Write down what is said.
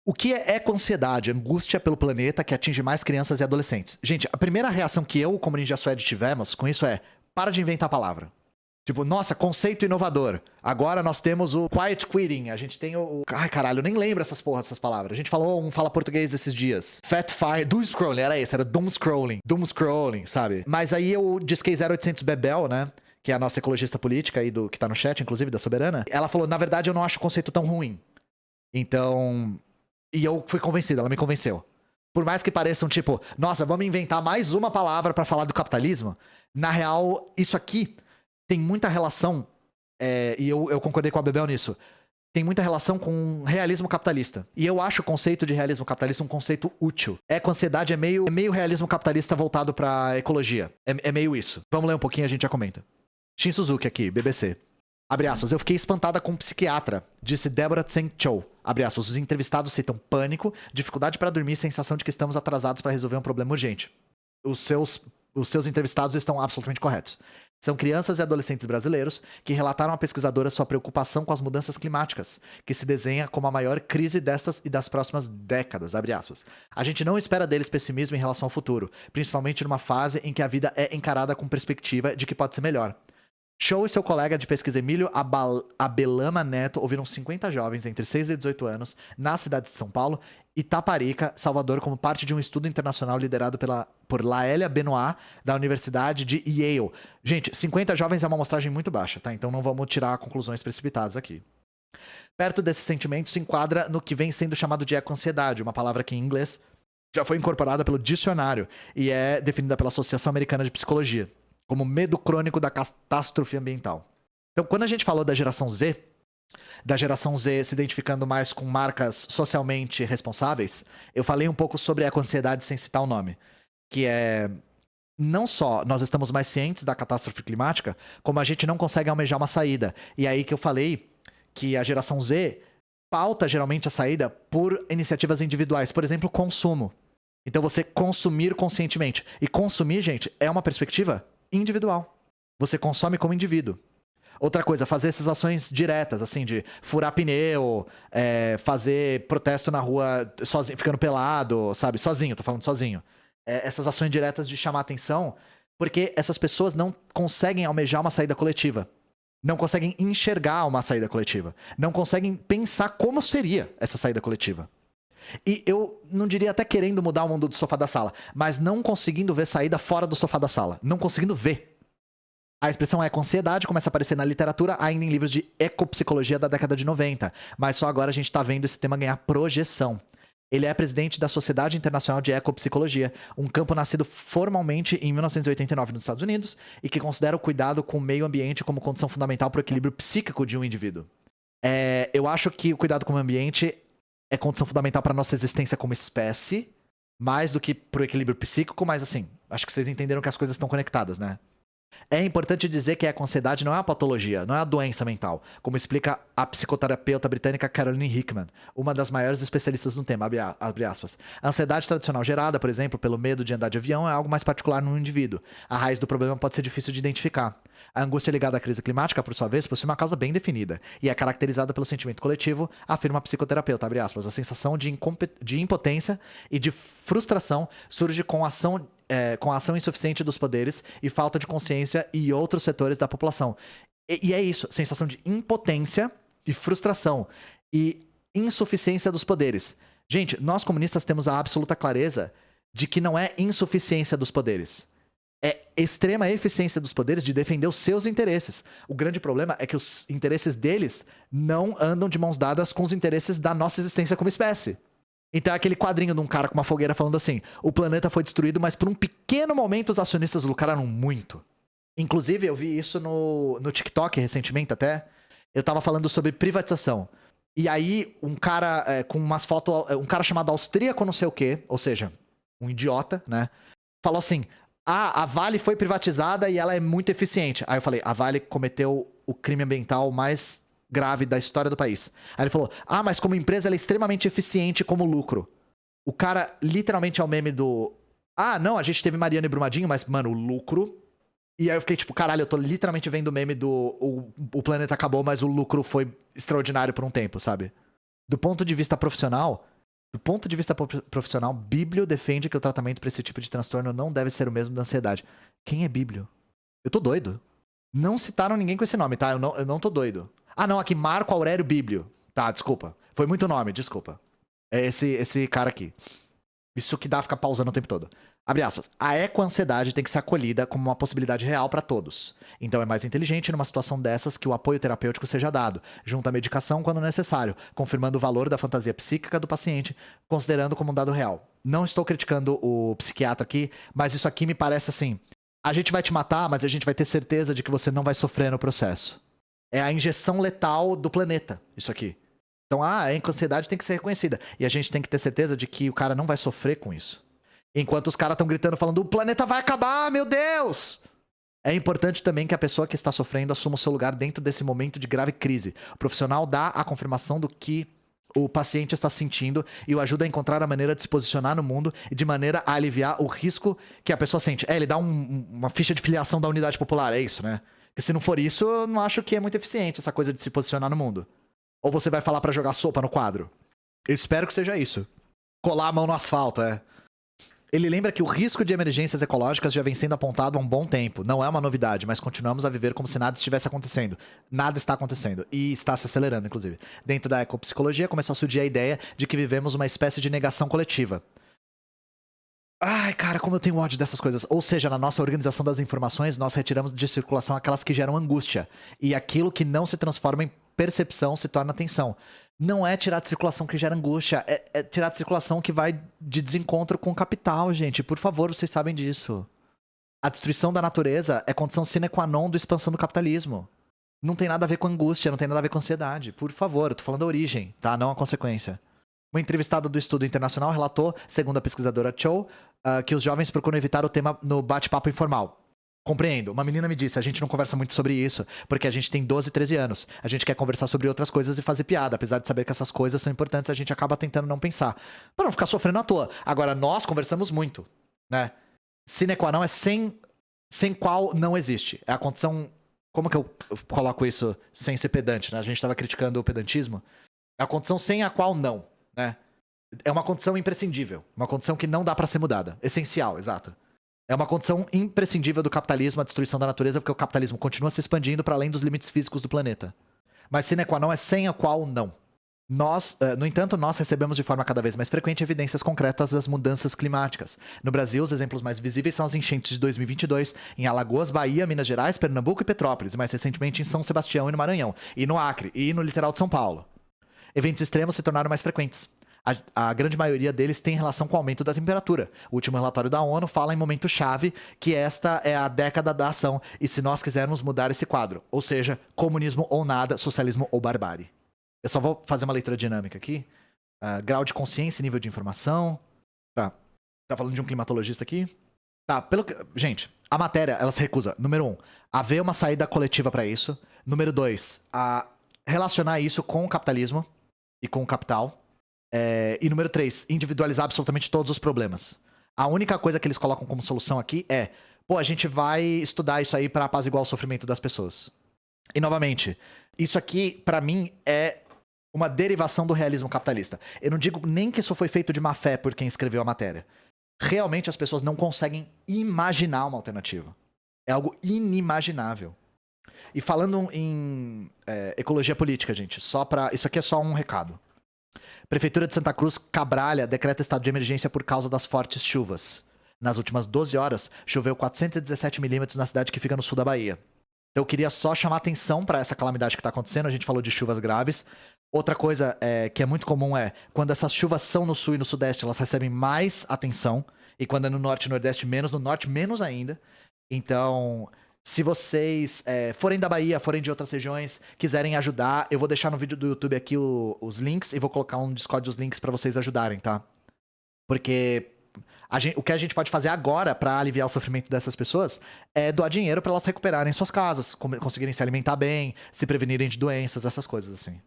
O que é eco-ansiedade? Angústia pelo planeta que atinge mais crianças e adolescentes. Gente, a primeira reação que eu, como Ninja Suede, tivemos com isso é: para de inventar a palavra. Tipo, nossa, conceito inovador. Agora nós temos o quiet quitting. A gente tem o... Ai, caralho, eu nem lembro essas porras, essas palavras. A gente falou um fala português esses dias. Fat Fire... Doom Scrolling, era esse. Era Doom Scrolling. Doom Scrolling, sabe? Mas aí eu disquei 0800 Bebel, né? Que é a nossa ecologista política aí, que tá no chat, inclusive, da Soberana. Ela falou, na verdade, eu não acho o conceito tão ruim. Então... E eu fui convencido, ela me convenceu. Por mais que pareçam, tipo... Nossa, vamos inventar mais uma palavra pra falar do capitalismo. Na real, isso aqui... tem muita relação, e eu concordei com a Bebel nisso, tem muita relação com realismo capitalista. E eu acho o conceito de realismo capitalista um conceito útil. Eco-ansiedade é meio realismo capitalista voltado pra ecologia. É meio isso. Vamos ler um pouquinho e a gente já comenta. Shin Suzuki aqui, BBC. Abre aspas, eu fiquei espantada com um psiquiatra, disse Deborah Tseng Cho. Abre aspas, os entrevistados citam pânico, dificuldade para dormir e sensação de que estamos atrasados para resolver um problema urgente. Os seus entrevistados estão absolutamente corretos. São crianças e adolescentes brasileiros que relataram à pesquisadora sua preocupação com as mudanças climáticas, que se desenha como a maior crise destas e das próximas décadas, abre aspas. A gente não espera deles pessimismo em relação ao futuro, principalmente numa fase em que a vida é encarada com perspectiva de que pode ser melhor. Show e seu colega de pesquisa Emílio Abelama Neto ouviram 50 jovens entre 6 e 18 anos na cidade de São Paulo e Taparica, Salvador, como parte de um estudo internacional liderado por Laélia Benoit, da Universidade de Yale. Gente, 50 jovens é uma amostragem muito baixa, tá? Então não vamos tirar conclusões precipitadas aqui. Perto desse sentimento se enquadra no que vem sendo chamado de eco-ansiedade, uma palavra que em inglês já foi incorporada pelo dicionário e é definida pela Associação Americana de Psicologia como medo crônico da catástrofe ambiental. Então, quando a gente falou da geração Z se identificando mais com marcas socialmente responsáveis, eu falei um pouco sobre a eco-ansiedade sem citar o nome, que é não só nós estamos mais cientes da catástrofe climática, como a gente não consegue almejar uma saída. E aí que eu falei que a geração Z pauta geralmente a saída por iniciativas individuais, por exemplo, consumo. Então você consumir conscientemente. E consumir, gente, é uma perspectiva individual. Você consome como indivíduo. Outra coisa, fazer essas ações diretas, assim, de furar pneu, fazer protesto na rua sozinho, ficando pelado, sabe? Sozinho, tô falando sozinho. Essas ações diretas de chamar atenção, porque essas pessoas não conseguem almejar uma saída coletiva. Não conseguem enxergar uma saída coletiva. Não conseguem pensar como seria essa saída coletiva. E eu não diria até querendo mudar o mundo do sofá da sala, mas não conseguindo ver saída fora do sofá da sala. Não conseguindo ver. A expressão eco-ansiedade começa a aparecer na literatura ainda em livros de ecopsicologia da década de 90, mas só agora a gente tá vendo esse tema ganhar projeção. Ele é presidente da Sociedade Internacional de Ecopsicologia, um campo nascido formalmente em 1989 nos Estados Unidos e que considera o cuidado com o meio ambiente como condição fundamental para o equilíbrio psíquico de um indivíduo. Eu acho que o cuidado com o meio ambiente é condição fundamental para nossa existência como espécie, mais do que pro equilíbrio psíquico, mas assim, acho que vocês entenderam que as coisas estão conectadas, né? É importante dizer que a eco-ansiedade não é uma patologia, não é uma doença mental, como explica a psicoterapeuta britânica Caroline Hickman, uma das maiores especialistas no tema, abre aspas. A ansiedade tradicional gerada, por exemplo, pelo medo de andar de avião é algo mais particular no indivíduo. A raiz do problema pode ser difícil de identificar. A angústia ligada à crise climática, por sua vez, possui uma causa bem definida e é caracterizada pelo sentimento coletivo, afirma a psicoterapeuta, abre aspas. A sensação de impotência e de frustração surge com a ação insuficiente dos poderes e falta de consciência e outros setores da população. E é isso, sensação de impotência e frustração e insuficiência dos poderes. Gente, nós comunistas temos a absoluta clareza de que não é insuficiência dos poderes. É extrema eficiência dos poderes de defender os seus interesses. O grande problema é que os interesses deles não andam de mãos dadas com os interesses da nossa existência como espécie. Então é aquele quadrinho de um cara com uma fogueira falando assim: o planeta foi destruído, mas por um pequeno momento os acionistas lucraram muito. Inclusive, eu vi isso no TikTok recentemente até. Eu tava falando sobre privatização. E aí, um cara com umas fotos, um cara chamado austríaco não sei o quê, ou seja, um idiota, né? Falou assim: a Vale foi privatizada e ela é muito eficiente. Aí eu falei: a Vale cometeu o crime ambiental mais grave da história do país. Aí ele falou: mas como empresa ela é extremamente eficiente como lucro. O cara literalmente é o meme do: não, a gente teve Mariana e Brumadinho, mas, mano, o lucro... E aí eu fiquei tipo, caralho, eu tô literalmente vendo o meme do o planeta acabou, mas o lucro foi extraordinário por um tempo, sabe? Do ponto de vista profissional, Do ponto de vista profissional, Bíblio defende que o tratamento para esse tipo de transtorno não deve ser o mesmo da ansiedade. Quem é Bíblio? Eu tô doido. Não citaram ninguém com esse nome, tá? Eu não tô doido. Ah, não, aqui Marco Aurélio Bíblio. Tá, desculpa. Foi muito nome, desculpa. É esse cara aqui. Isso que dá ficar pausando o tempo todo. Abre aspas. A ecoansiedade tem que ser acolhida como uma possibilidade real para todos. Então é mais inteligente numa situação dessas que o apoio terapêutico seja dado, junto à medicação quando necessário, confirmando o valor da fantasia psíquica do paciente, considerando como um dado real. Não estou criticando o psiquiatra aqui, mas isso aqui me parece assim. A gente vai te matar, mas a gente vai ter certeza de que você não vai sofrer no processo. É a injeção letal do planeta, isso aqui. Então, a ecoansiedade tem que ser reconhecida. E a gente tem que ter certeza de que o cara não vai sofrer com isso. Enquanto os caras estão gritando, falando, o planeta vai acabar, meu Deus! É importante também que a pessoa que está sofrendo assuma o seu lugar dentro desse momento de grave crise. O profissional dá a confirmação do que o paciente está sentindo e o ajuda a encontrar a maneira de se posicionar no mundo e de maneira a aliviar o risco que a pessoa sente. Ele dá uma ficha de filiação da unidade popular, é isso, né? Porque se não for isso, eu não acho que é muito eficiente essa coisa de se posicionar no mundo. Ou você vai falar pra jogar sopa no quadro? Eu espero que seja isso. Colar a mão no asfalto, é. Ele lembra que o risco de emergências ecológicas já vem sendo apontado há um bom tempo. Não é uma novidade, mas continuamos a viver como se nada estivesse acontecendo. Nada está acontecendo. E está se acelerando, inclusive. Dentro da ecopsicologia, começou a surgir a ideia de que vivemos uma espécie de negação coletiva. Ai, cara, como eu tenho ódio dessas coisas. Ou seja, na nossa organização das informações, nós retiramos de circulação aquelas que geram angústia. E aquilo que não se transforma em percepção se torna atenção. Não é tirar de circulação que gera angústia, é tirar de circulação que vai de desencontro com o capital, gente. Por favor, vocês sabem disso. A destruição da natureza é condição sine qua non da expansão do capitalismo. Não tem nada a ver com angústia, não tem nada a ver com ansiedade. Por favor, eu tô falando da origem, tá? Não a consequência. Uma entrevistada do estudo internacional relatou, segundo a pesquisadora Cho, que os jovens procuram evitar o tema no bate-papo informal. Compreendo. Uma menina me disse, a gente não conversa muito sobre isso, porque a gente tem 12, 13 anos. A gente quer conversar sobre outras coisas e fazer piada. Apesar de saber que essas coisas são importantes, a gente acaba tentando não pensar. Pra não ficar sofrendo à toa. Agora, nós conversamos muito, né? Sine qua non é sem qual não existe. É a condição... Como que eu coloco isso sem ser pedante, né? A gente tava criticando o pedantismo. É a condição sem a qual não, né? É uma condição imprescindível. Uma condição que não dá pra ser mudada. Essencial, exato. É uma condição imprescindível do capitalismo, a destruição da natureza, porque o capitalismo continua se expandindo para além dos limites físicos do planeta. Mas sine qua non é sem a qual não. No entanto, nós recebemos de forma cada vez mais frequente evidências concretas das mudanças climáticas. No Brasil, os exemplos mais visíveis são as enchentes de 2022, em Alagoas, Bahia, Minas Gerais, Pernambuco e Petrópolis, e mais recentemente em São Sebastião e no Maranhão, e no Acre, e no litoral de São Paulo. Eventos extremos se tornaram mais frequentes. A grande maioria deles tem relação com o aumento da temperatura. O último relatório da ONU fala em momento-chave que esta é a década da ação e se nós quisermos mudar esse quadro, ou seja, comunismo ou nada, socialismo ou barbárie. Eu só vou fazer uma leitura dinâmica aqui. Grau de consciência e nível de informação. Tá falando de um climatologista aqui? Tá, gente, a matéria, ela se recusa, número 1, haver uma saída coletiva para isso. Número 2, relacionar isso com o capitalismo e com o capital. E número 3, individualizar absolutamente todos os problemas. A única coisa que eles colocam como solução aqui é, a gente vai estudar isso aí pra apaziguar o sofrimento das pessoas. E novamente, isso aqui, pra mim, é uma derivação do realismo capitalista. Eu não digo nem que isso foi feito de má fé por quem escreveu a matéria. Realmente as pessoas não conseguem imaginar uma alternativa. É algo inimaginável. E falando em ecologia política, gente, isso aqui é só um recado. Prefeitura de Santa Cruz, Cabralha, decreta estado de emergência por causa das fortes chuvas. Nas últimas 12 horas, choveu 417 milímetros na cidade que fica no sul da Bahia. Então eu queria só chamar atenção para essa calamidade que está acontecendo. A gente falou de chuvas graves. Outra coisa que é muito comum quando essas chuvas são no sul e no sudeste, elas recebem mais atenção. E quando é no norte e nordeste, menos. No norte, menos ainda. Então... Se vocês forem da Bahia, forem de outras regiões, quiserem ajudar, eu vou deixar no vídeo do YouTube aqui os links e vou colocar no Discord os links pra vocês ajudarem, tá? Porque o que a gente pode fazer agora pra aliviar o sofrimento dessas pessoas é doar dinheiro pra elas recuperarem suas casas, conseguirem se alimentar bem, se prevenirem de doenças, essas coisas assim.